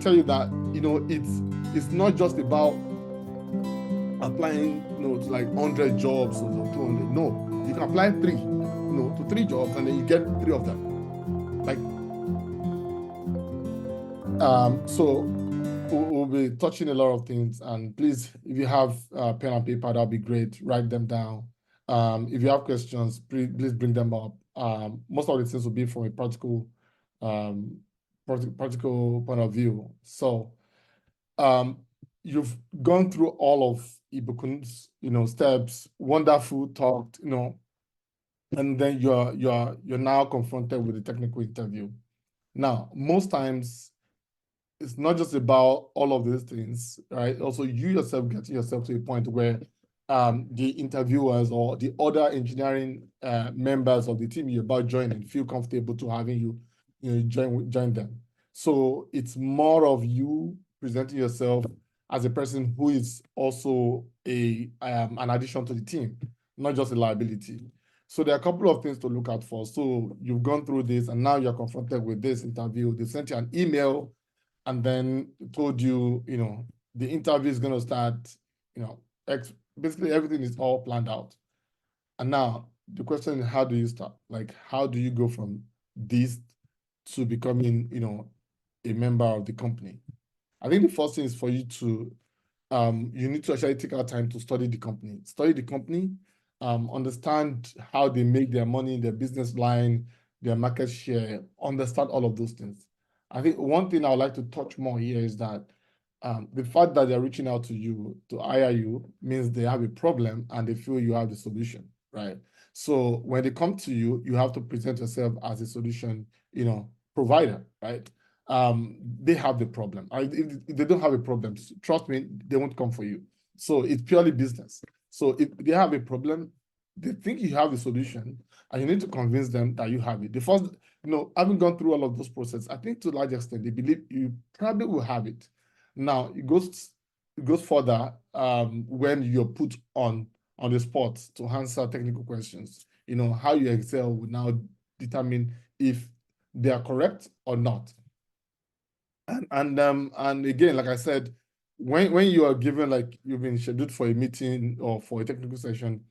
tell you that, it's not just about applying, to like 100 jobs or 200. No, you can apply three, to 3 jobs, and then you get 3 of them. Like, so we'll be touching a lot of things, and please, if you have pen and paper, that'll be great. Write them down. If you have questions, please bring them up. Most of the things will be from a practical point of view. So, you've gone through all of Ibukun's, steps, wonderful talked, and then you're now confronted with the technical interview. Now, most times, it's not just about all of these things, right? Also, you yourself getting yourself to a point where the interviewers or the other engineering members of the team you're about joining feel comfortable to having you join them. So it's more of you presenting yourself as a person who is also an addition to the team, not just a liability. So there are a couple of things to look out for. So you've gone through this, and now you're confronted with this interview. They sent you an email and then told you, the interview is going to start, basically everything is all planned out. And now the question is, how do you start? Like, how do you go from this to becoming, a member of the company? I think the first thing is for you to, you need to actually take out time to study the company, understand how they make their money, their business line, their market share, understand all of those things. I think one thing I would like to touch more here is that the fact that they're reaching out to you to hire you means they have a problem and they feel you have the solution, right? So when they come to you, you have to present yourself as a solution, provider, right? They have the problem. If they don't have a problem, trust me, they won't come for you. So it's purely business. So if they have a problem, they think you have the solution, and you need to convince them that you have it. The first, having gone through all of those processes, I think to a large extent, they believe you probably will have it. Now, it goes further when you're put on the spot to answer technical questions. How you excel will now determine if they are correct or not. And again, like I said, when you are given, like, you've been scheduled for a meeting or for a technical session,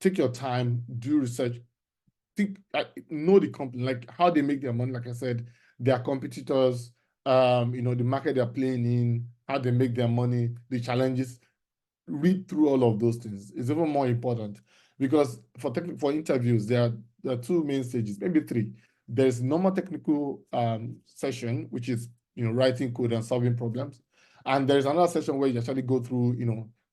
take your time, do research, know the company, like how they make their money. Like I said, their competitors, the market they're playing in, how they make their money, the challenges. Read through all of those things. It's even more important because for interviews, there are 2 main stages, maybe 3. There's normal technical session, which is writing code and solving problems, and there's another session where you actually go through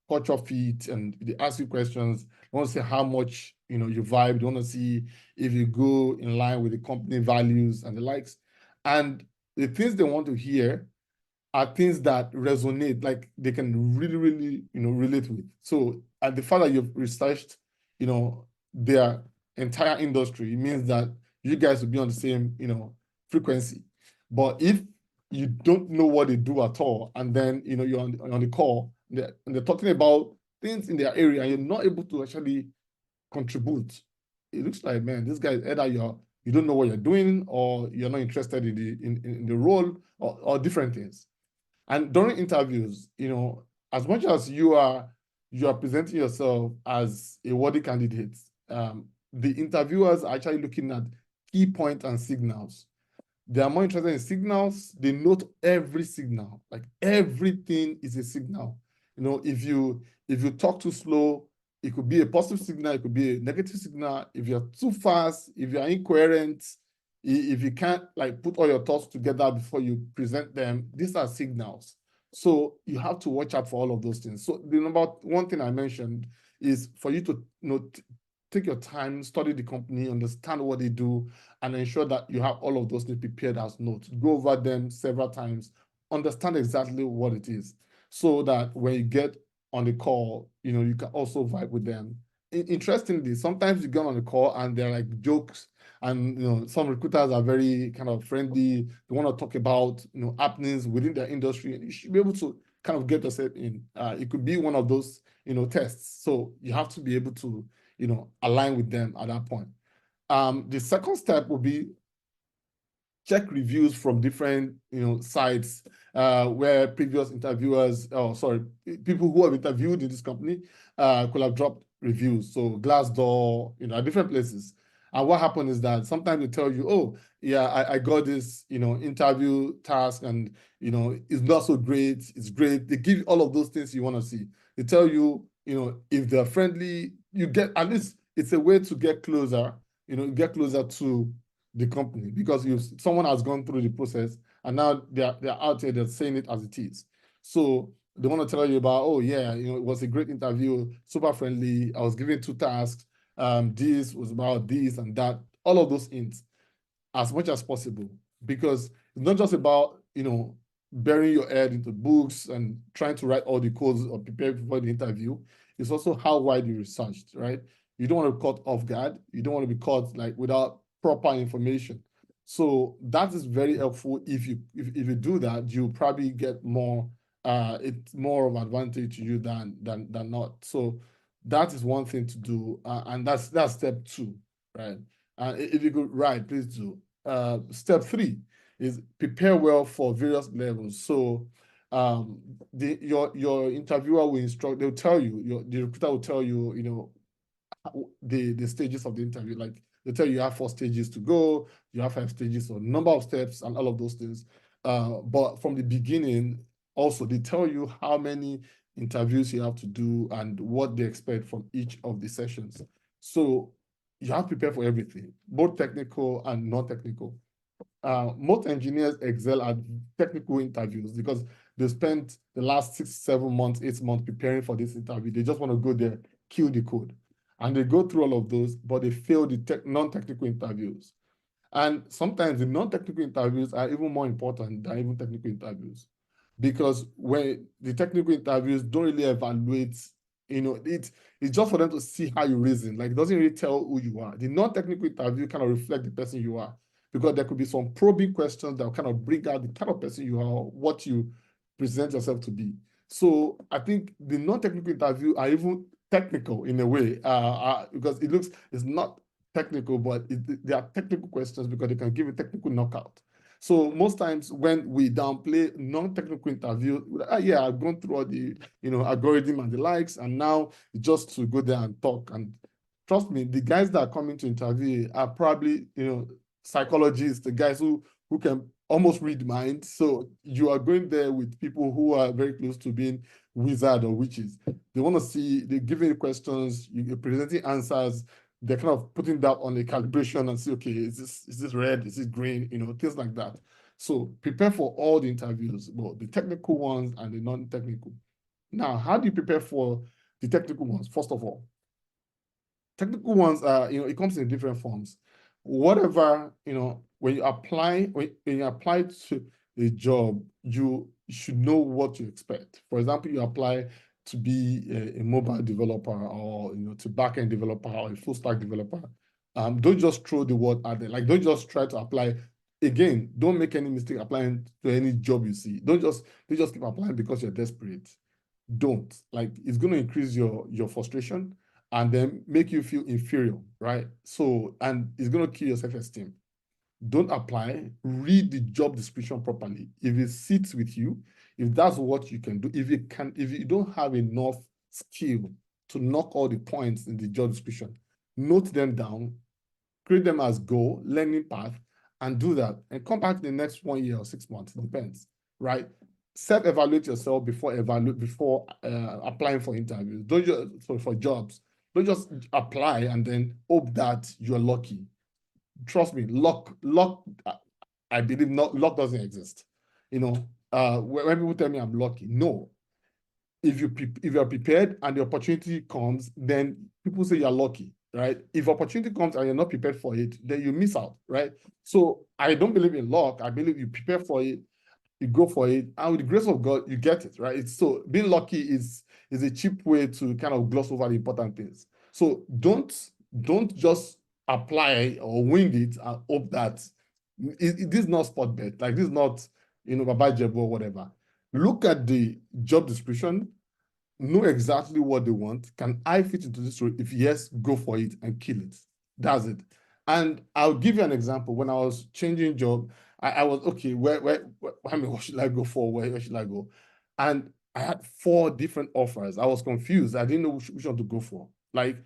culture fit, and they ask you questions. They want to see how much you vibe. They want to see if you go in line with the company values and the likes. And the things they want to hear are things that resonate, like they can really, really, relate with. So, and the fact that you've researched, their entire industry, it means that you guys will be on the same, frequency. But if you don't know what they do at all, and then, you're on the call, and they're talking about things in their area, and you're not able to actually contribute, it looks like, man, this guy, either you don't know what you're doing, or you're not interested in the role, or different things. And during interviews, as much as you are presenting yourself as a worthy candidate, the interviewers are actually looking at key points and signals. They are more interested in signals. They note every signal, like everything is a signal. If you talk too slow, it could be a positive signal, it could be a negative signal. If you're too fast, if you're incoherent, if you can't put all your thoughts together before you present them, these are signals. So you have to watch out for all of those things. So the number one thing I mentioned is for you to take your time, study the company, understand what they do, and ensure that you have all of those things prepared as notes. Go over them several times, understand exactly what it is, so that when you get on the call, you can also vibe with them. Interestingly, sometimes you get on the call and they're like jokes, and some recruiters are very kind of friendly. They want to talk about happenings within their industry, and you should be able to kind of get yourself in. It could be one of those tests. So you have to be able to align with them at that point. The second step will be check reviews from different, sites where previous interviewers, people who have interviewed in this company could have dropped reviews. So Glassdoor, at different places. And what happened is that sometimes they tell you, oh, yeah, I got this, interview task and, it's not so great. It's great. They give you all of those things you want to see. They tell you, if they're friendly, you get, at least it's a way to get closer, to the company, because someone has gone through the process and now they're out here, they're saying it as it is. So they want to tell you about, oh yeah, it was a great interview, super friendly. I was given 2 tasks. This was about this and that, all of those hints as much as possible, because it's not just about, burying your head into books and trying to write all the codes or prepare for the interview. It's also how widely researched, right? You don't want to be caught off guard. You don't want to be caught like without proper information. So that is very helpful. If you do that, you probably get more. It's more of an advantage to you than not. So that is one thing to do, and that's step 2, right? If you could write, please do. Step 3 is prepare well for various levels. So your interviewer will instruct, they'll tell you, the recruiter will tell you, the stages of the interview. Like they tell you have 4 stages to go, you have 5 stages, or number of steps and all of those things. But from the beginning, also they tell you how many interviews you have to do and what they expect from each of the sessions. So you have to prepare for everything, both technical and non-technical. Most engineers excel at technical interviews because they spent the last 6, 7 months, 8 months preparing for this interview. They just want to go there, kill the code. And they go through all of those, but they fail the non-technical interviews. And sometimes the non-technical interviews are even more important than even technical interviews, because when the technical interviews don't really evaluate, it's just for them to see how you reason. Like, it doesn't really tell who you are. The non-technical interview kind of reflect the person you are, because there could be some probing questions that will kind of bring out the kind of person you are, what you present yourself to be. So I think the non-technical interview are even technical in a way, because it's not technical, but they are technical questions because they can give a technical knockout. So most times when we downplay non-technical interview, yeah, I've gone through all the algorithm and the likes, and now just to go there and talk. And trust me, the guys that are coming to interview are probably psychologists, the guys who can almost read minds. So you are going there with people who are very close to being wizard or witches. They want to see, they're giving you questions, you're presenting answers, they're kind of putting that on a calibration and say, okay, is this red? Is it green? Things like that. So prepare for all the interviews, both the technical ones and the non-technical. Now, how do you prepare for the technical ones? First of all, technical ones are, it comes in different forms. Whatever, when you apply to a job, you should know what you expect. For example, you apply to be a mobile developer, or to backend developer, or a full stack developer. Don't just throw the word out there. Like, don't just try to apply. Again, don't make any mistake applying to any job you see. Don't just keep applying because you're desperate. Don't. Like, it's going to increase your frustration and then make you feel inferior, right? So, and it's going to kill your self-esteem. Don't apply. Read the job description properly. If it sits with you, if that's what you can do, if you don't have enough skill to knock all the points in the job description, note them down, create them as goal, learning path, and do that. And come back the next 1 year or 6 months, it depends, right? Self-evaluate yourself before applying for interviews. Don't just for jobs. Don't just apply and then hope that you're lucky. Trust me, luck, I believe luck doesn't exist. When people tell me I'm lucky, no. If you are prepared and the opportunity comes, then people say you're lucky, right? If opportunity comes and you're not prepared for it, then you miss out, right? So I don't believe in luck. I believe you prepare for it, you go for it, and with the grace of God, you get it, right? So being lucky is a cheap way to kind of gloss over the important things. So don't just apply or wing it and hope that this is not spot bet. Like, this is not, Baba Jebo or whatever. Look at the job description, know exactly what they want. Can I fit into this role? If yes, go for it and kill it. That's it. And I'll give you an example. When I was changing job, I was okay. I mean, what should I go for? Where should I go? And I had 4 different offers. I was confused. I didn't know which one to go for. Like,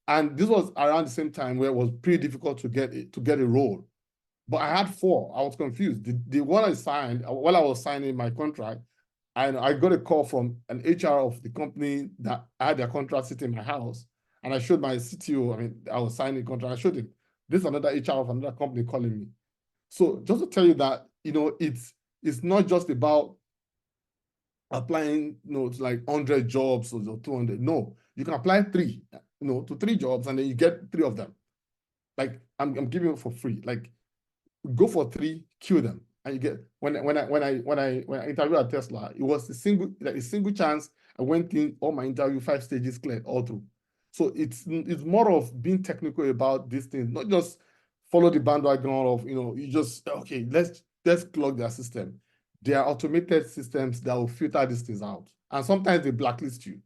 and this was around the same time where it was pretty difficult to get a role. But I had 4. I was confused. The one I signed while I was signing my contract, and I got a call from an HR of the company that I had their contract sitting in my house. And I showed my CTO, I mean, I was signing a contract. I showed him, this is another HR of another company calling me. So just to tell you that, it's not just about applying, to like 100 jobs or 200. No, you can apply 3, to 3 jobs, and then you get 3 of them. Like I'm giving it for free. Like go for 3, kill them, and you get. When I interviewed at Tesla, it was a single chance. I went in, all my interview 5 stages cleared all through. So it's more of being technical about these things, not just follow the bandwagon of you just okay, let's clog their system. There are automated systems that will filter these things out, and sometimes they blacklist you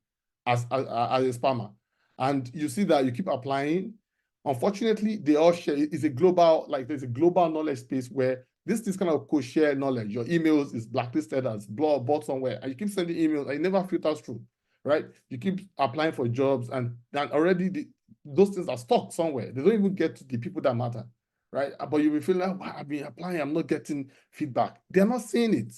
as a spammer, and you see that you keep applying. Unfortunately, they all share. It's a global, like there's a global knowledge space where this kind of co-share knowledge. Your emails is blacklisted as bought somewhere, and you keep sending emails, and it never filters through, right? You keep applying for jobs, and then already those things are stuck somewhere. They don't even get to the people that matter, right? But you will feel like, wow, I've been applying, I'm not getting feedback. They're not seeing it.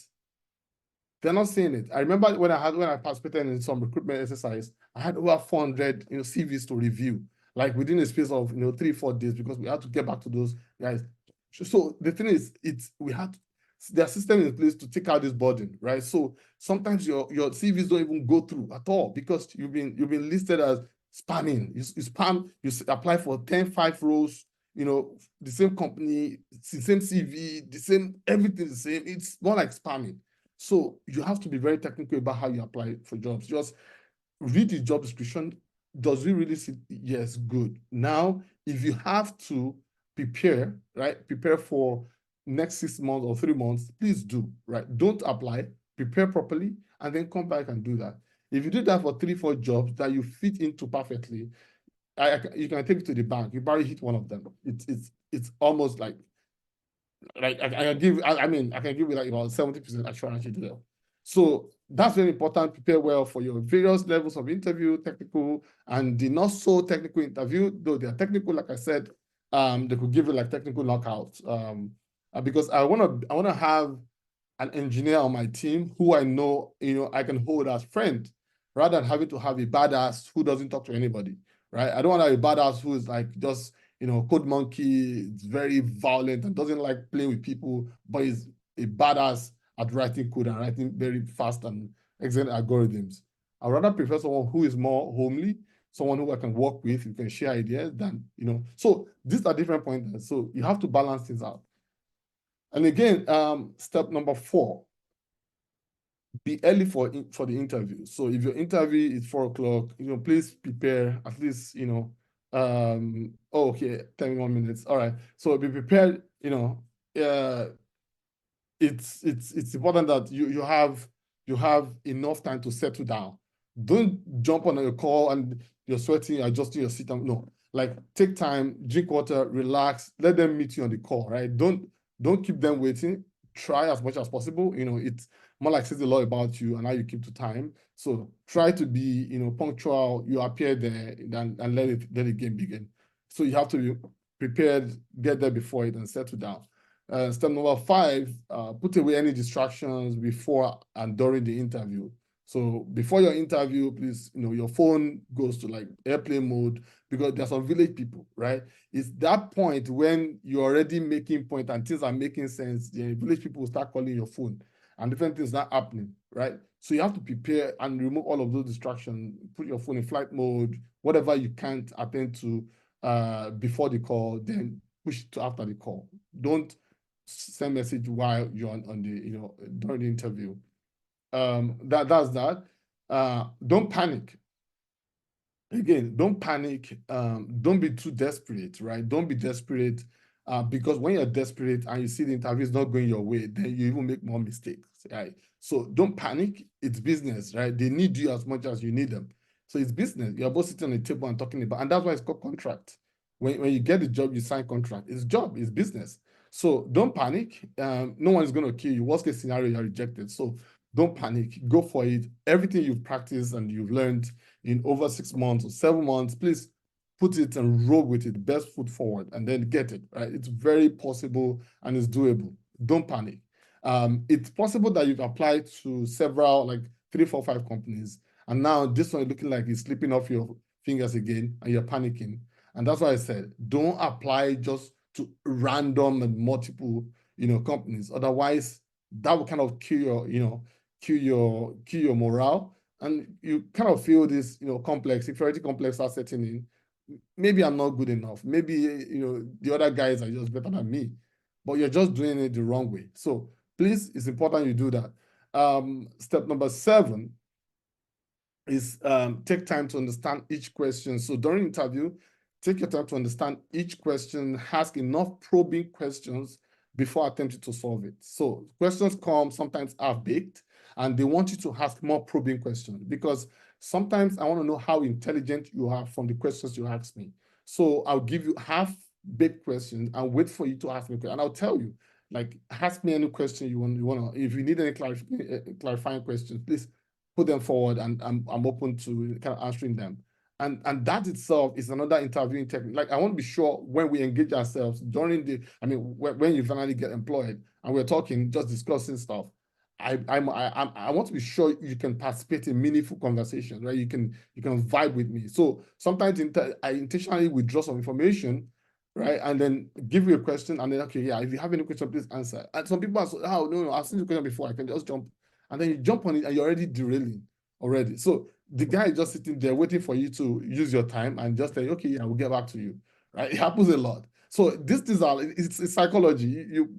They're not seeing it. I remember when I participated in some recruitment exercise, I had over 400 CVs to review, like within a space of 3-4 days, because we had to get back to those guys. So the thing is, we had their system in place to take out this burden, right? So sometimes your CVs don't even go through at all because you've been listed as spamming. You spam, you apply for 5 roles, the same company, the same CV, the same everything the same. It's more like spamming. So you have to be very technical about how you apply for jobs. Just read the job description. Does it really sit? Yes, good. Now, if you have to prepare, right? Prepare for next 6 months or 3 months, please do, right? Don't apply, prepare properly, and then come back and do that. If you do that for 3-4 jobs that you fit into perfectly, you can take it to the bank. You probably hit one of them. It's almost like I can give. I mean, I can give you like about 70% assurance you do that. So that's very important. Prepare well for your various levels of interview, technical and the not so technical interview. Though they are technical, like I said, they could give you like technical knockouts. Because I wanna have an engineer on my team who I know, I can hold as friend, rather than having to have a badass who doesn't talk to anybody, right? I don't want to have a badass who is like just code monkey, it's very violent and doesn't like playing with people, but is a badass at writing code and writing very fast and excellent algorithms. I'd rather prefer someone who is more homely, someone who I can work with, who can share ideas than, So these are different pointers. So you have to balance things out. And again, step number 4, be early for the interview. So if your interview is 4 o'clock, please prepare at least, okay, 10 more minutes. All right. So be prepared, it's important that you have enough time to settle down. Don't jump on a call and you're sweating, adjusting your seat. No, like take time, drink water, relax, let them meet you on the call, right? Don't keep them waiting. Try as much as possible. It's more like says a lot about you and how you keep to time. So try to be, punctual. You appear there and let the game begin. So you have to be prepared, get there before it and settle down. Step number 5, put away any distractions before and during the interview. So before your interview, please, your phone goes to like airplane mode because there's some village people, right? It's that point when you're already making point and things are making sense, the village people will start calling your phone and different things are happening, right? So you have to prepare and remove all of those distractions, put your phone in flight mode, whatever you can't attend to before the call, then push it to after the call. Don't send message while you're on the, during the interview. That's that. Don't panic. Again, don't panic. Don't be too desperate, right? Don't be desperate because when you're desperate and you see the interview is not going your way, then you even make more mistakes, right? So don't panic. It's business, right? They need you as much as you need them. So it's business. You're both sitting on the table and talking about, and that's why it's called contract. When you get the job, you sign contract. It's job, it's business. So don't panic. No one is going to kill you. Worst case scenario, you're rejected. So don't panic. Go for it. Everything you've practiced and you've learned in over 6 months or 7 months, please put it and roll with it. Best foot forward and then get it, right? It's very possible and it's doable. Don't panic. It's possible that you've applied to several, like 3, 4, 5 companies, and now this one is looking like it's slipping off your fingers again and you're panicking. And that's why I said, don't apply just to random and multiple, companies. Otherwise, that will kind of kill your morale. And you kind of feel this, inferiority complex start setting in. Maybe I'm not good enough. Maybe, the other guys are just better than me, but you're just doing it the wrong way. So please, it's important you do that. Step number 7 is take time to understand each question. So during interview, take your time to understand each question, ask enough probing questions before attempting to solve it. So questions come sometimes half-baked, and they want you to ask more probing questions, because sometimes I want to know how intelligent you are from the questions you ask me. So I'll give you half-baked questions and wait for you to ask me, and I'll tell you, like, ask me any question you want to, if you need any clarifying questions, please put them forward, and I'm open to kind of answering them. And that itself is another interviewing technique. Like, I want to be sure when we engage ourselves during when you finally get employed and we're talking, just discussing stuff, I want to be sure you can participate in meaningful conversations, right? You can vibe with me. So sometimes I intentionally withdraw some information, right? And then give you a question, and then, okay, yeah, if you have any question, please answer. And some people are so, oh, no, I've seen the question before, I can just jump. And then you jump on it and you're already derailing already. So the guy is just sitting there waiting for you to use your time and just say, okay, yeah, we'll get back to you, right? It happens a lot. So it's psychology. You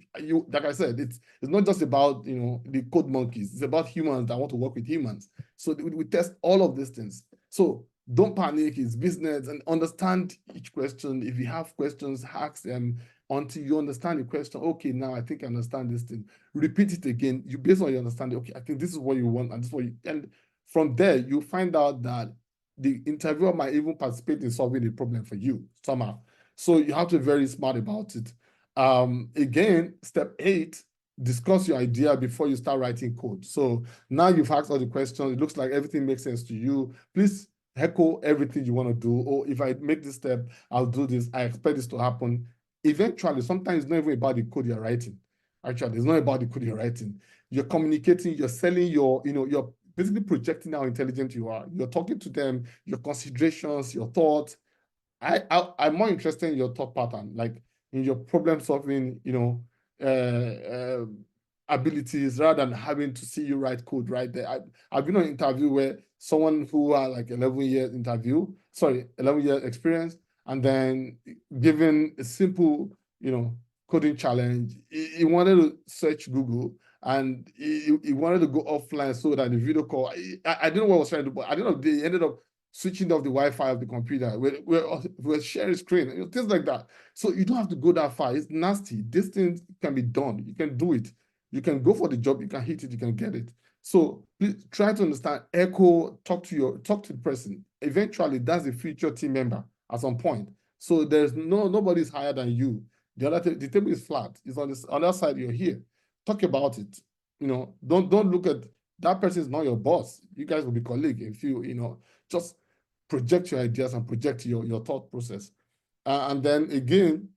like I said, it's not just about, the code monkeys. It's about humans that want to work with humans. So we test all of these things. So don't panic. It's business, and understand each question. If you have questions, ask them until you understand the question. Okay, now I think I understand this thing. Repeat it again. You based on your understanding. Okay, I think this is what you want, and this is what you. And from there, you find out that the interviewer might even participate in solving the problem for you somehow. So you have to be very smart about it. Again, step 8, discuss your idea before you start writing code. So now you've asked all the questions. It looks like everything makes sense to you. Please echo everything you want to do. Or if I make this step, I'll do this. I expect this to happen. Eventually, sometimes it's not even about the code you're writing. Actually, it's not about the code you're writing. You're communicating, you're selling you're basically projecting how intelligent you are. You're talking to them, your considerations, your thoughts. I'm more interested in your thought pattern, like in your problem solving, abilities, rather than having to see you write code right there. I've been on an interview where someone who had like 11 years experience, and then given a simple, coding challenge, he wanted to search Google, and he wanted to go offline so that the video call, I didn't know what I was trying to do, but I don't know, they ended up switching off the Wi-Fi of the computer. We're sharing screen, things like that. So you don't have to go that far. It's nasty. This thing can be done. You can do it. You can go for the job. You can hit it. You can get it. So please try to understand. Echo. Talk to the person. Eventually, that's a future team member at some point. So there's nobody's higher than you. The table is flat. It's on this other side. You're here. Talk about it. Don't look at that person is not your boss. You guys will be colleagues if you just project your ideas and project your thought process. And then again,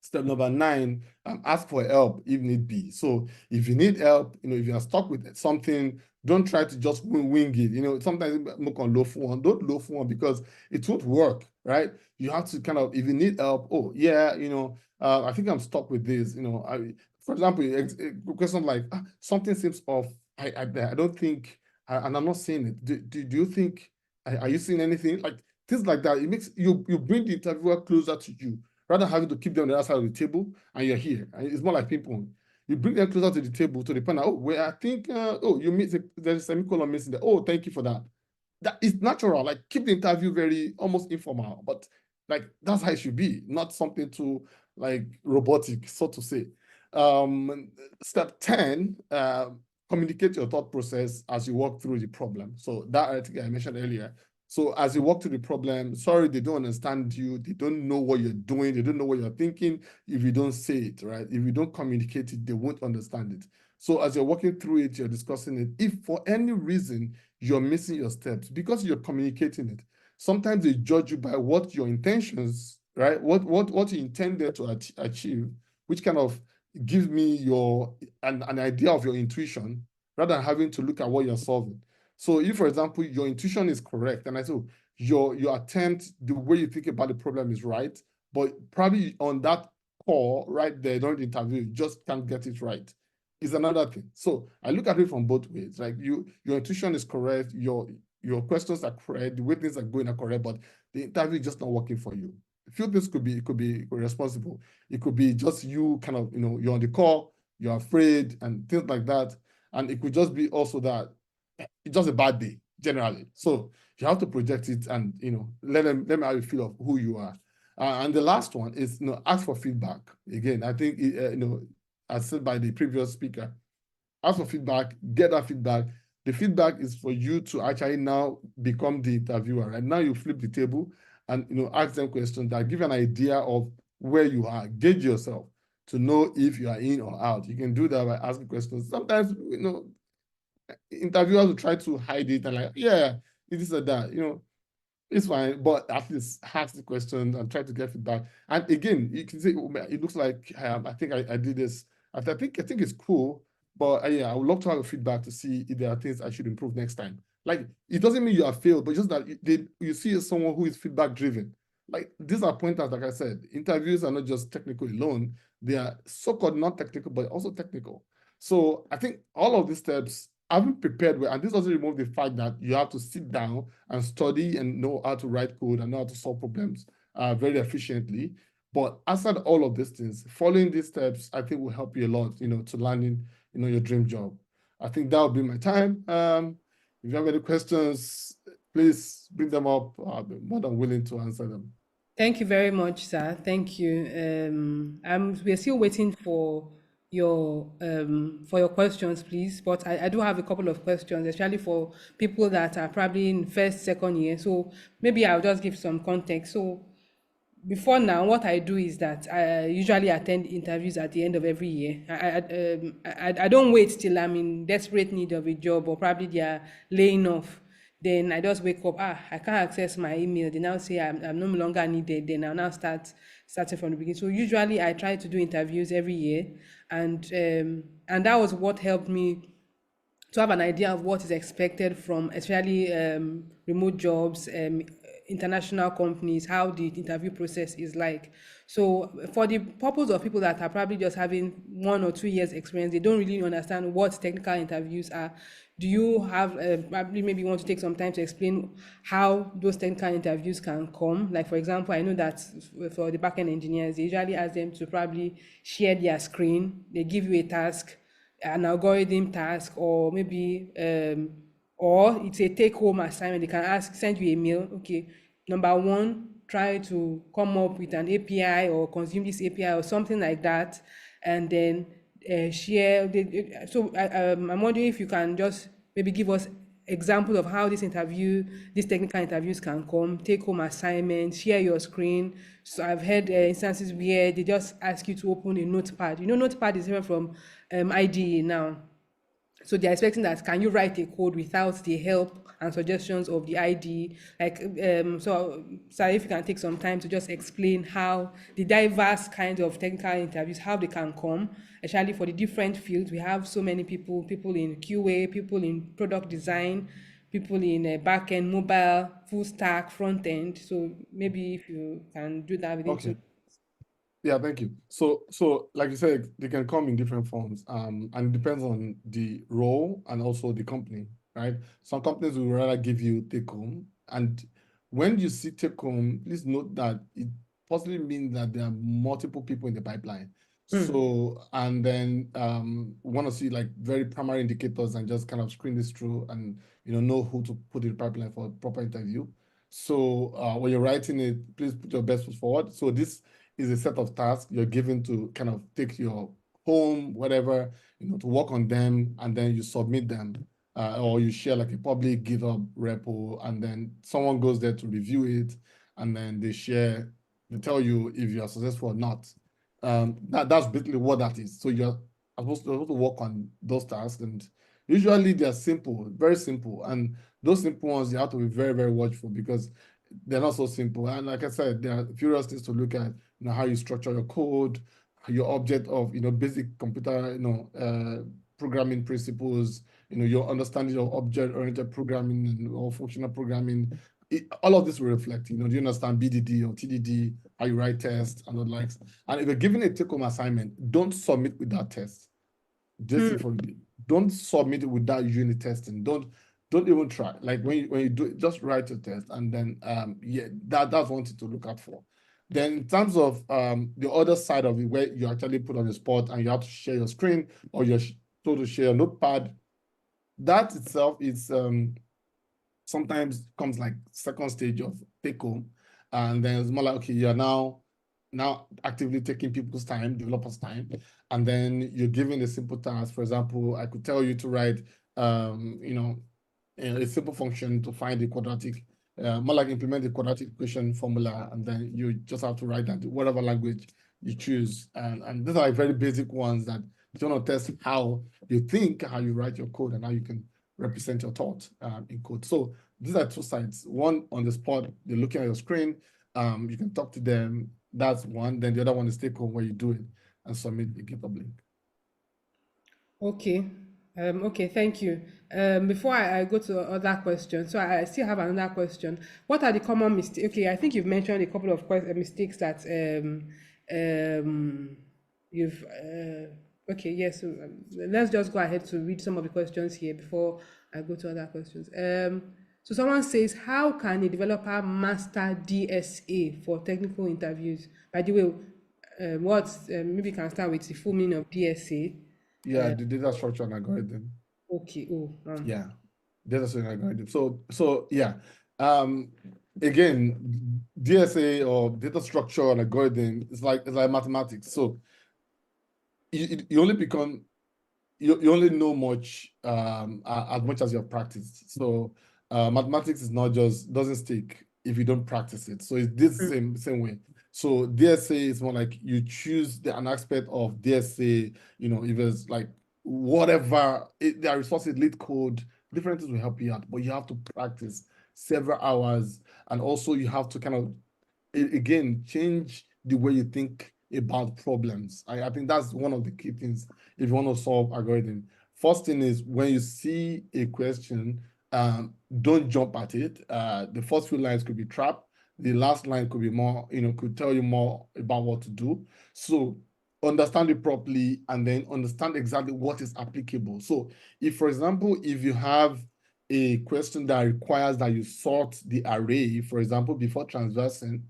step number 9, ask for help if need be. So if you need help, if you are stuck with something, don't try to just wing it. Sometimes don't low for one because it won't work, right? You have to kind of, if you need help, I think I'm stuck with this. For example, a question like something seems off. I don't think, and I'm not saying it. Do you think? Are you seeing anything? Like things like that? It makes you bring the interviewer closer to you rather than having to keep them on the other side of the table, and you're here. It's more like ping pong. You bring them closer to the table to the point. I think you miss there's a semicolon missing there. Oh, thank you for that. That is natural. Like keep the interview very almost informal, but like that's how it should be, not something too like robotic, so to say. Step 10, communicate your thought process as you walk through the problem. So that I think I mentioned earlier. So as you walk through the problem, sorry, they don't understand you. They don't know what you're doing. They don't know what you're thinking if you don't say it, right? If you don't communicate it, they won't understand it. So as you're walking through it, you're discussing it. If for any reason you're missing your steps because you're communicating it, sometimes they judge you by what your intentions, right? What you intended to achieve, which kind of gives me an idea of your intuition rather than having to look at what you're solving. So if, for example, your intuition is correct, and I say your attempt, the way you think about the problem is right, but probably on that call right there during the interview, you just can't get it right. Is another thing. So I look at it from both ways. Like your intuition is correct, your questions are correct, the way things are going are correct, but the interview is just not working for you. A few things could be responsible. It could be just you kind of, you're on the call, you're afraid and things like that. And it could just be also that it's just a bad day generally. So you have to project it and let them have a feel of who you are. And the last one is ask for feedback. Again, I think as said by the previous speaker, ask for feedback, get that feedback. The feedback is for you to actually now become the interviewer. Right now, you flip the table and ask them questions that give you an idea of where you are. Gauge yourself to know if you are in or out. You can do that by asking questions. Sometimes interviewers will try to hide it and yeah, it is like that. It's fine, but at least ask the question and try to get feedback. And again, you can say, oh, it looks like I think I did this. I think it's cool, but yeah, I would love to have a feedback to see if there are things I should improve next time. Like, it doesn't mean you have failed, but just that you see someone who is feedback driven. Like, these are pointers, like I said, interviews are not just technical alone. They are so-called not technical, but also technical. So I think all of these steps having prepared well, and this doesn't remove the fact that you have to sit down and study and know how to write code and know how to solve problems very efficiently. But aside all of these things, following these steps, I think will help you a lot, to landing, your dream job. I think that will be my time. If you have any questions, please bring them up. I'll be more than willing to answer them. Thank you very much, sir. Thank you. We're still waiting for your questions, please. But I do have a couple of questions, especially for people that are probably in first, second year. So maybe I'll just give some context. So before now, what I do is that I usually attend interviews at the end of every year. I don't wait till I'm in desperate need of a job or probably they are laying off. Then I just wake up, I can't access my email. They now say I'm no longer needed. Then I'll now starting from the beginning. So usually I try to do interviews every year, and that was what helped me to have an idea of what is expected from especially remote jobs, international companies, how the interview process is like. So for the purpose of people that are probably just having 1 or 2 years experience, they don't really understand what technical interviews are. Do you have probably maybe you want to take some time to explain how those technical interviews can come? Like for example, I know that for the backend engineers, they usually ask them to probably share their screen. They give you a task, an algorithm task, or maybe or it's a take home assignment. They can send you a mail. Okay, number one, try to come up with an API or consume this API or something like that, and then share I'm wondering if you can just maybe give us example of how these technical interviews can come, take home assignments, share your screen. So I've had instances where they just ask you to open a notepad. Notepad is different from IDE now. So they're expecting that can you write a code without the help and suggestions of the ID? Like, so if you can take some time to just explain how the diverse kinds of technical interviews, how they can come, especially for the different fields. We have so many people in QA, people in product design, people in back end, mobile, full stack, front end. So maybe if you can do that within two. Okay. Yeah, thank you. So like you said, they can come in different forms, and it depends on the role and also the company, right? Some companies will rather give you take home, and when you see take home, please note that it possibly means that there are multiple people in the pipeline. So, and then want to see like very primary indicators and just kind of screen this through and know who to put in the pipeline for a proper interview. So when you're writing it, please put your best foot forward. So this is a set of tasks you're given to kind of take your home, whatever, to work on them, and then you submit them. or you share like a public GitHub repo, and then someone goes there to review it, and then they tell you if you are successful or not. That's basically what that is. So you're supposed to work on those tasks, and usually they're simple, very simple. And those simple ones you have to be very, very watchful because they're not so simple. And like I said, there are various things to look at, how you structure your code, your object of, basic computer, programming principles, your understanding of object-oriented programming or functional programming. All of this will reflect, do you understand BDD or TDD, how you write tests and the likes. And if you're given a take-home assignment, don't submit with that test. Just for don't submit it without unit testing. Don't even try. Like when you do it, just write your test, and then yeah, that's one thing to look out for. Then in terms of the other side of it, where you actually put on the spot and you have to share your screen or you're told to share a notepad, that itself is sometimes comes like second stage of take home, and then it's more like, okay, you're now actively taking people's time, developers' time, and then you're giving a simple task. For example, I could tell you to write, a simple function to find the quadratic, more like implement the quadratic equation formula, and then you just have to write that in whatever language you choose. And these are like very basic ones that you want to test how you think, how you write your code, and how you can represent your thought in code. So these are two sides. One, on the spot, they're looking at your screen. You can talk to them. That's one. Then the other one is take home where you do it and submit the GitHub link. Okay. Okay, thank you. Before I go to other questions, so I still have another question. What are the common mistakes? Okay, I think you've mentioned a couple of mistakes that you've. Okay, yes. So let's just go ahead to read some of the questions here before I go to other questions. So someone says, how can a developer master DSA for technical interviews? By the way, maybe you can start with the full meaning of DSA. Yeah, the data structure and algorithm. Okay. Yeah, data structure and algorithm. So yeah. Again, DSA or data structure and algorithm is like mathematics. So you only become you only know much as much as you've practiced. So mathematics is not just doesn't stick if you don't practice it. So it's this same way. So DSA is more like you choose an aspect of DSA, if it's like whatever, there are resources, lead code, different things will help you out, but you have to practice several hours. And also you have to kind of, again, change the way you think about problems. I think that's one of the key things if you want to solve algorithm. First thing is when you see a question, don't jump at it. The first few lines could be trap. The last line could be more, could tell you more about what to do. So understand it properly and then understand exactly what is applicable. So if, for example, if you have a question that requires that you sort the array, for example, before transversing,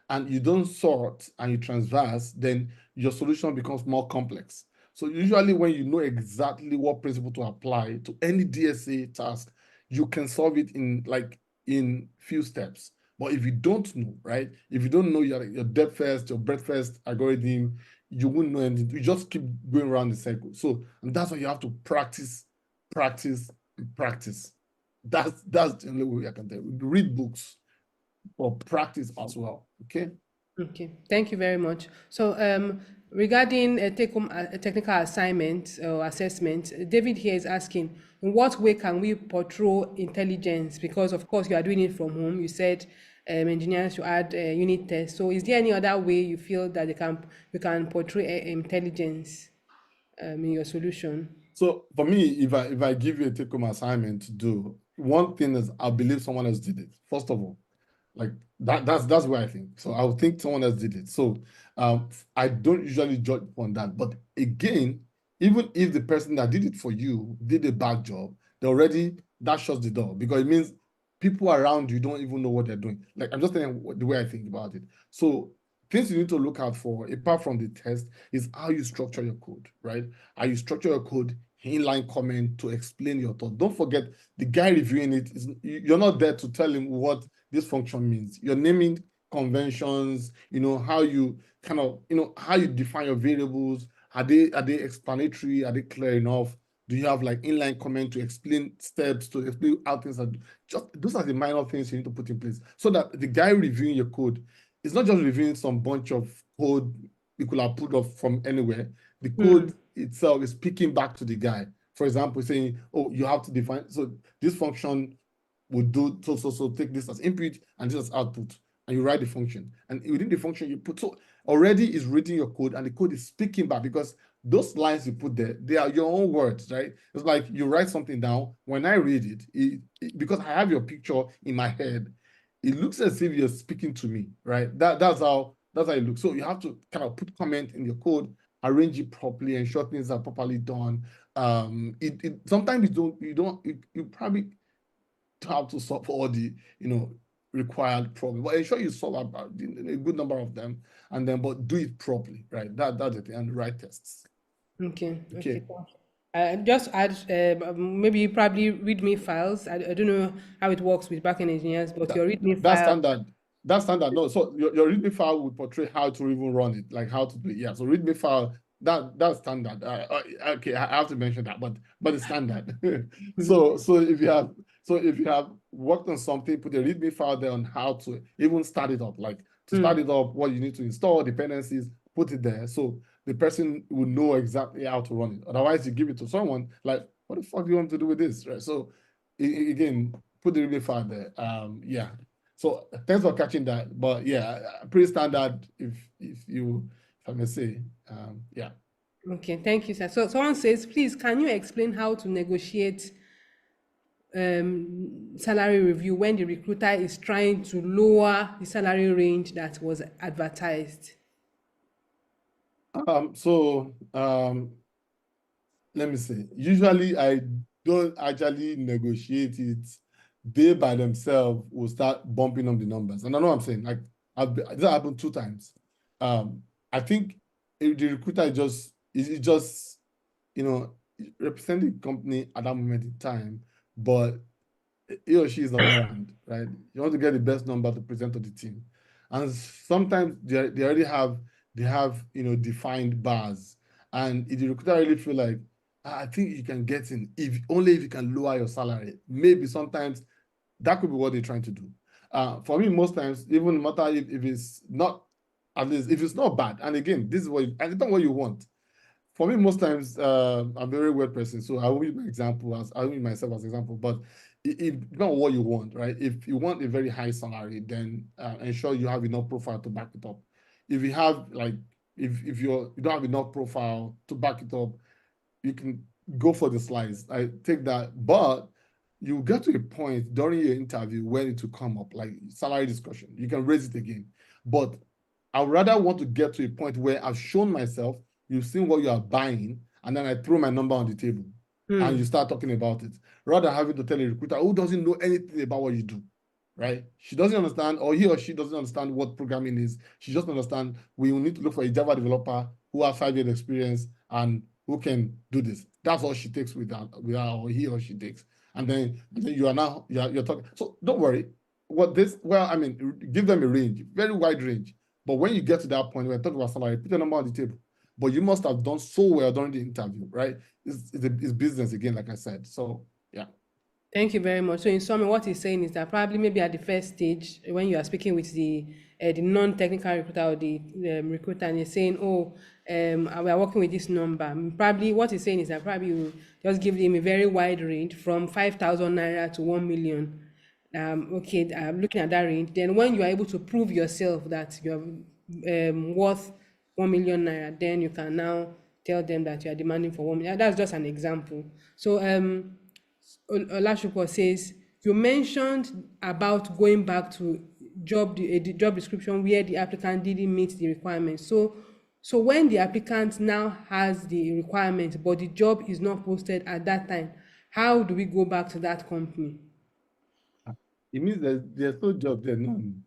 and you don't sort and you transverse, then your solution becomes more complex. So usually when you know exactly what principle to apply to any DSA task, you can solve it in few steps. But if you don't know, right? If you don't know your depth first, your breadth first algorithm, you wouldn't know anything. You just keep going around the circle. So, and that's why you have to practice, practice, and practice. That's the only way I can tell you. Read books or practice as well. Okay. Okay, thank you very much. So, regarding a take-home a technical assignment or assessment, David here is asking, in what way can we portray intelligence? Because of course you are doing it from home. You said engineers should add unit tests. So, is there any other way you feel that you can portray intelligence in your solution? So for me, if I give you a take-home assignment to do, one thing is I believe someone else did it. First of all, like that's where I think. So I would think someone else did it. So I don't usually judge on that. But again, even if the person that did it for you did a bad job, that shuts the door because it means people around you don't even know what they're doing. Like I'm just telling you the way I think about it. So things you need to look out for, apart from the test, is how you structure your code, right? How you structure your code, inline comment to explain your thought. Don't forget the guy reviewing it you're not there to tell him what this function means. You're naming conventions, how you kind of, how you define your variables. Are they explanatory? Are they clear enough? Do you have like inline comment to explain steps, to explain how things are? Just those are the minor things you need to put in place so that the guy reviewing your code is not just reviewing some bunch of code you could have put off from anywhere. The code itself is speaking back to the guy. For example, saying, oh, you have to define, so this function would do so take this as input and this as output, and you write the function, and within the function you put, so already is reading your code and the code is speaking back, because those lines you put there, they are your own words, right? It's like you write something down. When I read it, because I have your picture in my head, it looks as if you're speaking to me, right? That's how it looks. So you have to kind of put comment in your code, arrange it properly, ensure things are properly done. Sometimes you probably have to solve all the required problems, but ensure you solve about a good number of them, and then but do it properly, right? That's it, and write tests. Okay, Okay. okay. Just add, maybe probably README files. I don't know how it works with backend engineers, but your README That's file. standard. That's standard. No, so your README file will portray how to even run it, like how to do it. Yeah. So README file, that's standard. Okay, I have to mention that, but it's standard. So if you have worked on something, put a README file there on how to even start it up, like to start it up, what you need to install, dependencies, put it there. So the person will know exactly how to run it. Otherwise, you give it to someone, like, what the fuck do you want to do with this? Right. So again, put the README file there. Yeah. So thanks for catching that. But yeah, pretty standard if I may say. Yeah. Okay, thank you, sir. So someone says, please, can you explain how to negotiate salary review when the recruiter is trying to lower the salary range that was advertised? Let me see. Usually I don't actually negotiate it. They by themselves will start bumping up the numbers. And I know what I'm saying. Like this happened 2 times. I think if the recruiter is just representing the company at that moment in time, but he or she is not around, right? You want to get the best number to present to the team. And sometimes they already have defined bars. And if the recruiter really feel like, I think you can get in if you can lower your salary. Maybe sometimes that could be what they're trying to do. For me, most times, even no matter if it's not, at least if it's not bad, and again, this is and it's not what you want. For me, most times, I'm a very weird person, so I will use myself as example. But if not what you want, right? If you want a very high salary, then ensure you have enough profile to back it up. If you have like, if you don't have enough profile to back it up, you can go for the slides. I take that, but you get to a point during your interview when it will come up, like salary discussion. You can raise it again, but I would rather want to get to a point where I've shown myself, you've seen what you are buying, and then I throw my number on the table and you start talking about it, rather than having to tell a recruiter who doesn't know anything about what you do, right? She doesn't understand, or he or she doesn't understand what programming is. She just understands we will need to look for a Java developer who has 5 years experience and who can do this. That's all she takes with her, or he or she takes. And then you are now you're talking. So don't worry. Give them a range, very wide range. But when you get to that point, when talking about salary, put a number on the table. But you must have done so well during the interview, right? It's business again, like I said. So yeah. Thank you very much. So in summary, what he's saying is that probably maybe at the first stage, when you are speaking with the non-technical recruiter or the recruiter, and you're saying, "Oh, we are working with this number," probably what he's saying is that probably you just give him a very wide range from 5,000 naira to 1 million. Okay, I'm looking at that range. Then when you are able to prove yourself that you're worth 1 million naira, then you can now tell them that you are demanding for 1 million. That's just an example. So Olashupo says, you mentioned about going back to the job description where the applicant didn't meet the requirements. So when the applicant now has the requirement, but the job is not posted at that time, how do we go back to that company? It means that there's no job there, none.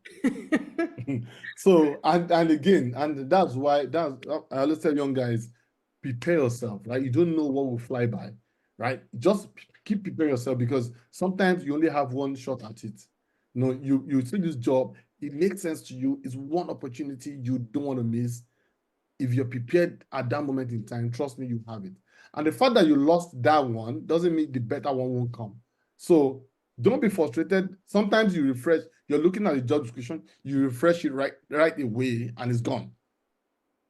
So and again, and that's why I always tell young guys, prepare yourself, right? You don't know what will fly by, right? Just keep preparing yourself, because sometimes you only have one shot at it. You see this job, it makes sense to you, it's one opportunity you don't want to miss. If you're prepared at that moment in time, trust me, you have it. And the fact that you lost that one doesn't mean the better one won't come. So don't be frustrated. Sometimes you refresh, you're looking at the job description, you refresh it right away and it's gone.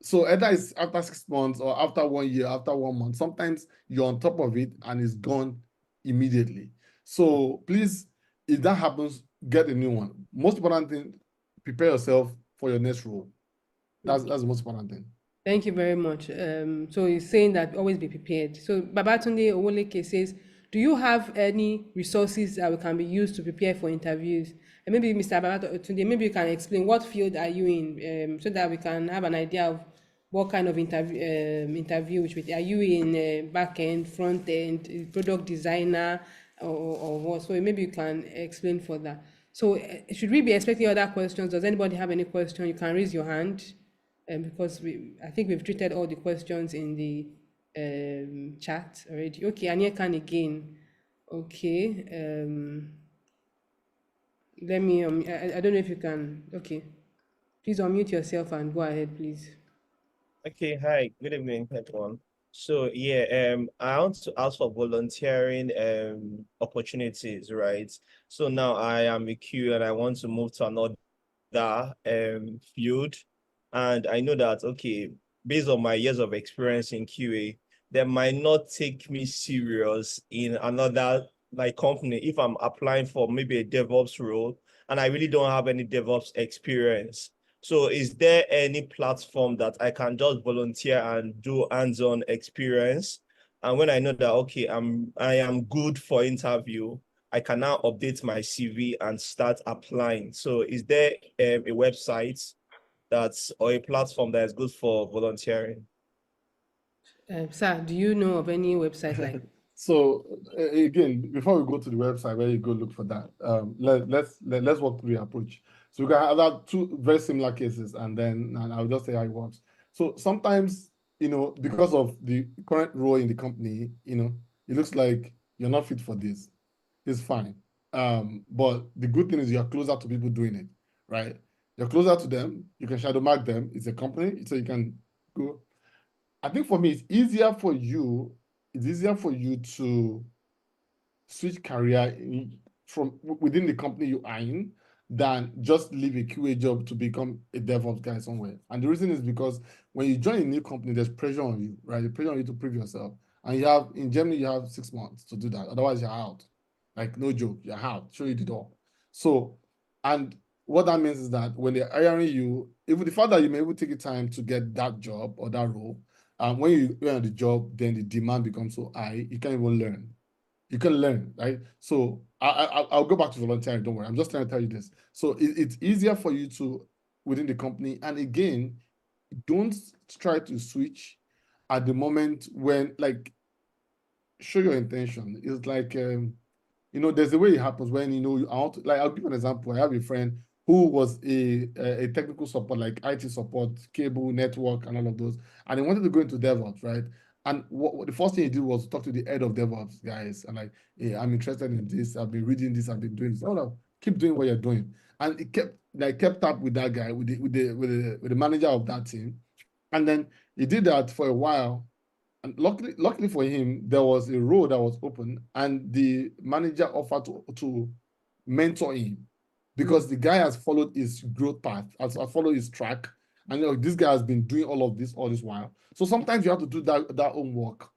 So either it's after 6 months or after 1 year, after 1 month, sometimes you're on top of it and it's gone immediately. So please, if that happens, get a new one. Most important thing, prepare yourself for your next role. That's the most important thing. Thank you very much. So he's saying that always be prepared. So Babatunde Owoleke says, do you have any resources that can be used to prepare for interviews? And maybe Mr. Babatunde, maybe you can explain what field are you in, so that we can have an idea of what kind of interview which are you in, back end, front end, product designer, or what? So maybe you can explain for that. So should we be expecting other questions? Does anybody have any question? You can raise your hand. Because I think we've treated all the questions in the chat already. Okay, Anya can again. Okay, let me, I don't know if you can, okay. Please unmute yourself and go ahead, please. Okay, hi, good evening, everyone. So yeah, I want to ask for volunteering opportunities, right? So now I am a Q and I want to move to another field. And I know that, okay, based on my years of experience in QA, they might not take me serious in another like company if I'm applying for maybe a DevOps role and I really don't have any DevOps experience. So is there any platform that I can just volunteer and do hands-on experience? And when I know that, okay, I am good for interview, I can now update my CV and start applying. So is there a website or a platform that is good for volunteering? Sir, do you know of any website like? So again, before we go to the website where you go look for that, let's walk through the approach. So we can have two very similar cases, and I'll just say how it works. So sometimes, because of the current role in the company, it looks like you're not fit for this. It's fine. But the good thing is you're closer to people doing it, right? You're closer to them. You can shadow mark them. It's a company, so you can go. I think for me, it's easier for you to switch career from within the company you are in than just leave a QA job to become a DevOps guy somewhere. And the reason is because when you join a new company, there's pressure on you, right? The pressure on you to prove yourself. And in Germany, you have 6 months to do that. Otherwise, you're out. Like, no joke, you're out. Show you the door. So, and what that means is that when they're hiring you, even the fact that you may able to take the time to get that job or that role, when you're on the job, then the demand becomes so high, you can't even learn. You can learn, right? So I'll go back to volunteering, don't worry. I'm just trying to tell you this. So it's easier for you to, within the company, and again, don't try to switch at the moment when, like, show your intention. It's like, there's a way it happens when, I'll give an example. I have a friend who was a technical support, like IT support, cable, network, and all of those. And he wanted to go into DevOps, right? And what the first thing he did was talk to the head of DevOps guys and like, hey, I'm interested in this. I've been reading this. I've been doing this. Oh, no, keep doing what you're doing. And it kept up with that guy, with the manager of that team. And then he did that for a while. And luckily for him, there was a role that was open, and the manager offered to mentor him because the guy has followed his growth path, has followed his track, and this guy has been doing all this while. So sometimes you have to do that homework.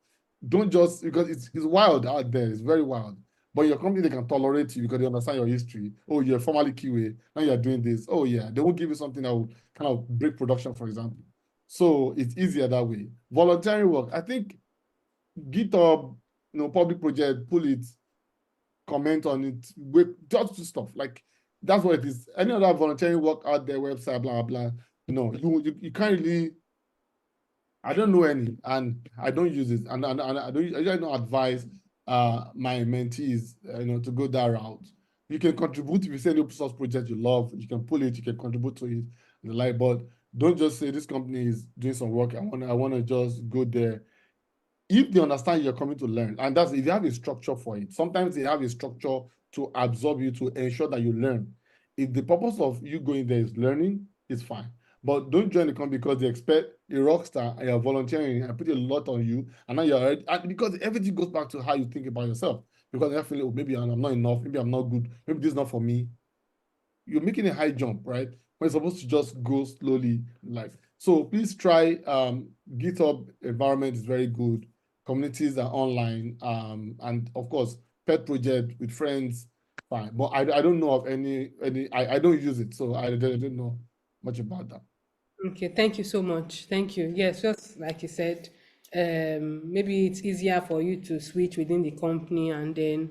Don't just, because it's wild out there. It's very wild. But your company, they can tolerate you because they understand your history. Oh, you're formerly QA. Now you're doing this. Oh, yeah. They won't give you something that will kind of break production, for example. So it's easier that way. Volunteering work, I think GitHub, public project, pull it, comment on it, just do stuff. Like, that's what it is. Any other volunteering work out there, website, blah, blah, you can't really, I don't know any, and I don't use it. And I don't advise my mentees, to go that route. You can contribute if you say any open source project you love, you can pull it, you can contribute to it, and the like, but don't just say this company is doing some work. I want to just go there. If they understand you're coming to learn, and that's if you have a structure for it. Sometimes they have a structure to absorb you, to ensure that you learn. If the purpose of you going there is learning, it's fine. But don't join the company because they expect a rock star and you're volunteering and put a lot on you, and now you're already, and because everything goes back to how you think about yourself. Because you're feeling, oh, maybe I'm not enough, maybe I'm not good, maybe this is not for me. You're making a high jump, right? When you're supposed to just go slowly in life. So please try GitHub environment is very good. Communities are online, and of course, pet project with friends, fine. But I don't know of any I don't use it, so I don't know much about that. Okay, thank you so much. Thank you. Yes, just like you said, maybe it's easier for you to switch within the company, and then,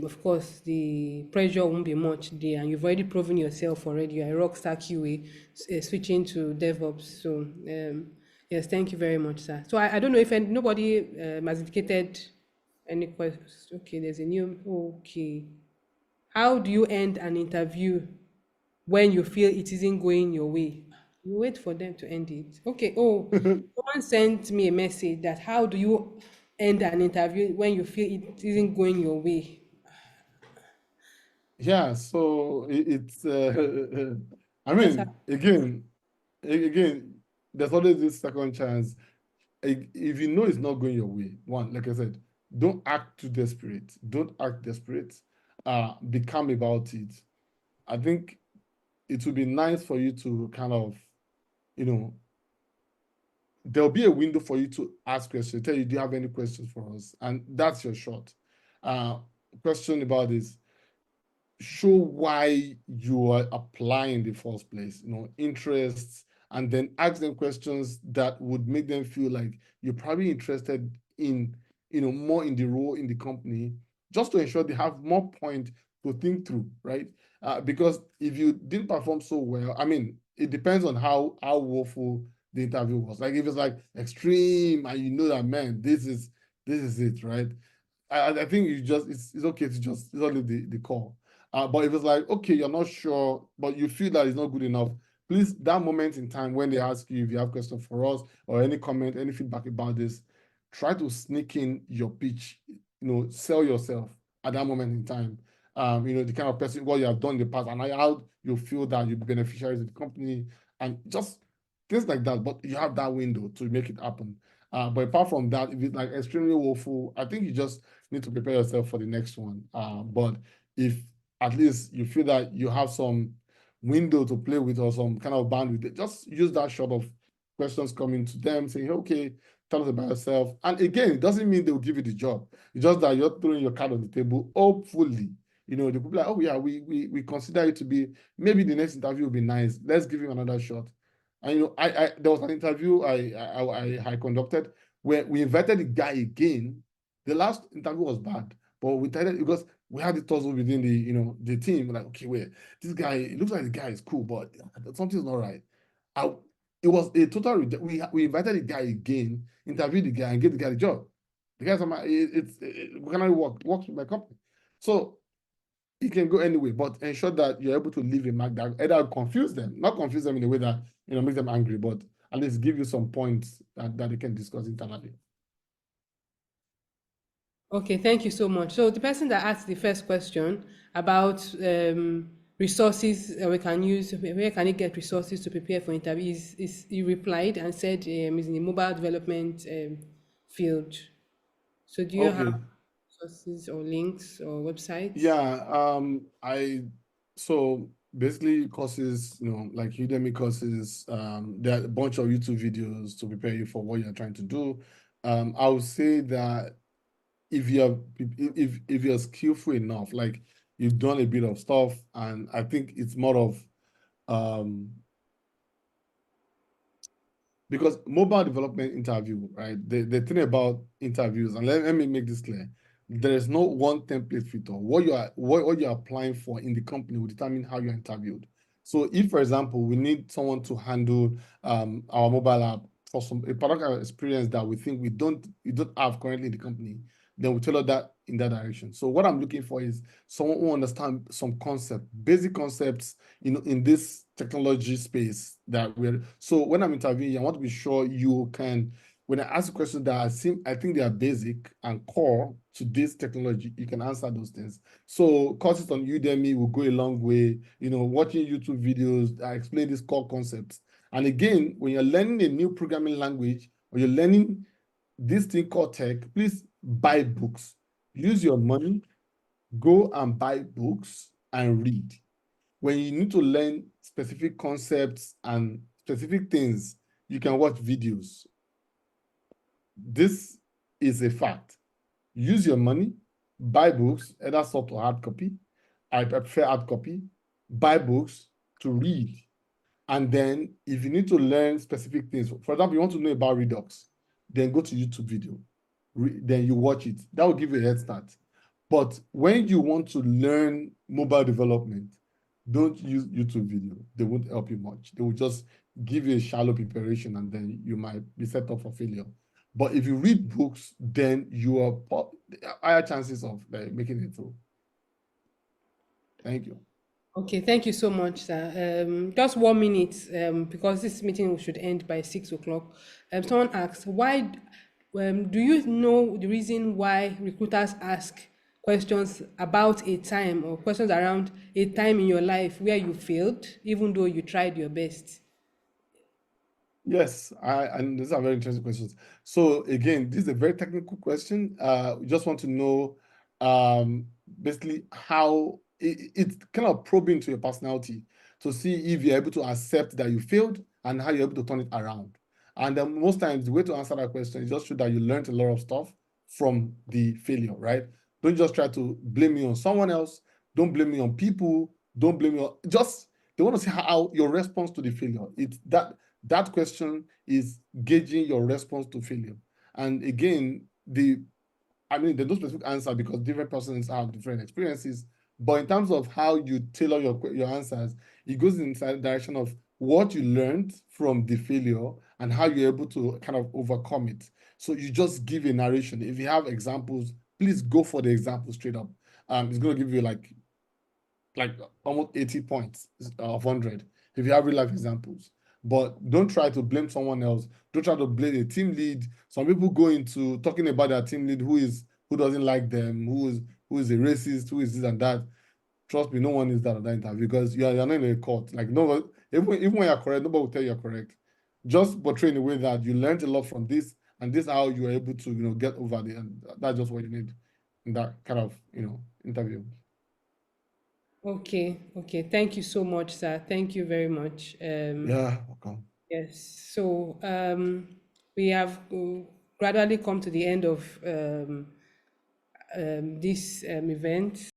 of course, the pressure won't be much there, and you've already proven yourself already. You're a rockstar QA, switching to DevOps. So, yes, thank you very much, sir. So I don't know if nobody has indicated any questions. Okay, there's a new. Okay, how do you end an interview when you feel it isn't going your way? You wait for them to end it. Okay. Oh, someone sent me a message that how do you end an interview when you feel it isn't going your way? Yeah, so it's I Just have, mean, again, there's always this second chance. If you know it's not going your way, one, like I said, don't act too desperate. Don't act desperate. Be calm about it. I think it would be nice for you to kind of, you know, there'll be a window for you to ask questions. Tell you, do you have any questions for us? And that's your shot. Question about this, show why you are applying in the first place, interests, and then ask them questions that would make them feel like you're probably interested in, more in the role in the company, just to ensure they have more point to think through, right? Because if you didn't perform so well, I mean, it depends on how woeful the interview was. Like if it's like extreme and you know that, man, this is it, right? I think it's okay to just leave the call. But if it's like, okay, you're not sure, but you feel that it's not good enough, please, that moment in time when they ask you if you have questions for us or any comment, any feedback about this, try to sneak in your pitch, sell yourself at that moment in time. The kind of person, what you have done in the past and how you feel that you'll be beneficiaries of the company and just things like that. But you have that window to make it happen. But apart from that, if it's like extremely woeful, I think you just need to prepare yourself for the next one. But if at least you feel that you have some window to play with or some kind of bandwidth, just use that short of questions coming to them saying, okay, tell us about yourself. And again, it doesn't mean they'll give you the job. It's just that you're throwing your card on the table. Hopefully, the people like, oh yeah, we consider it to be, maybe the next interview will be nice. Let's give him another shot. And I there was an interview I conducted where we invited the guy again. The last interview was bad, but we tried because we had the tussle within the team. Like, okay, wait, this guy, it looks like the guy is cool, but something's not right. It was a total reject. We invited the guy again, interviewed the guy, and gave the guy the job. The guy said, we cannot works with my company. So it can go anyway, but ensure that you're able to leave a mark that either confuse them, not confuse them in a way that makes them angry, but at least give you some points that they can discuss internally. okay, thank you so much. So the person that asked the first question about resources we can use, where can he get resources to prepare for interviews, he replied and said he's in the mobile development field. So do you have Okay. resources or links or websites? Yeah. So basically courses, like Udemy courses, there are a bunch of YouTube videos to prepare you for what you're trying to do. I would say that if you're skillful enough, like you've done a bit of stuff, and I think it's more of because mobile development interview, right? The thing about interviews, and let me make this clear, there is no one template fit all. What you're applying for in the company will determine how you're interviewed. So if, for example, we need someone to handle our mobile app for a particular experience that we think we don't have currently in the company, then we tailor that in that direction. So what I'm looking for is someone who understands some basic concepts, in this technology space that we're. So when I'm interviewing, I want to be sure you can. When I ask questions that I think they are basic and core to this technology, you can answer those things. So courses on Udemy will go a long way. Watching YouTube videos that explain these core concepts, And again, when you're learning a new programming language or you're learning this thing called tech, please buy books. Use your money, go and buy books and read. When you need to learn specific concepts and specific things, you can watch videos. This is a fact. Use your money, buy books, either soft or hard copy. I prefer hard copy. Buy books to read. And then if you need to learn specific things, for example, you want to know about Redux, then go to YouTube video. Then you watch it. That will give you a head start. But when you want to learn mobile development, don't use YouTube video. They won't help you much. They will just give you a shallow preparation and then you might be set up for failure. But if you read books, then you are higher chances of making it through. Thank you. Okay, thank you so much, sir. Just 1 minute, because this meeting should end by 6 o'clock. Someone asked, do you know the reason why recruiters ask questions about a time or questions around a time in your life where you failed, even though you tried your best? Yes, and these are very interesting questions. So again, this is a very technical question. We just want to know basically how it's kind of probing to your personality to see if you're able to accept that you failed and how you're able to turn it around. And most times the way to answer that question is just show that you learned a lot of stuff from the failure, right? Don't just try to blame me on someone else. Don't blame me on people. Don't blame me on just they want to see how your response to the failure. It's that question is gauging your response to failure. And again, there's no specific answer because different persons have different experiences. But in terms of how you tailor your answers, it goes inside the direction of what you learned from the failure and how you're able to kind of overcome it. So you just give a narration. If you have examples, please go for the example straight up. It's going to give you like almost 80 points of 100 if you have real life examples. But don't try to blame someone else. Don't try to blame a team lead. Some people go into talking about their team lead who doesn't like them, who is a racist, who is this and that. Trust me, no one is that at that interview because you're not in a court. Like no, even when you're correct, nobody will tell you're correct. Just portray in a way that you learned a lot from this, and this is how you are able to get over it, and that's just what you need in that kind of interview. Okay, thank you so much, sir. Thank you very much. Yeah, welcome. Yes, so we have gradually come to the end of this event.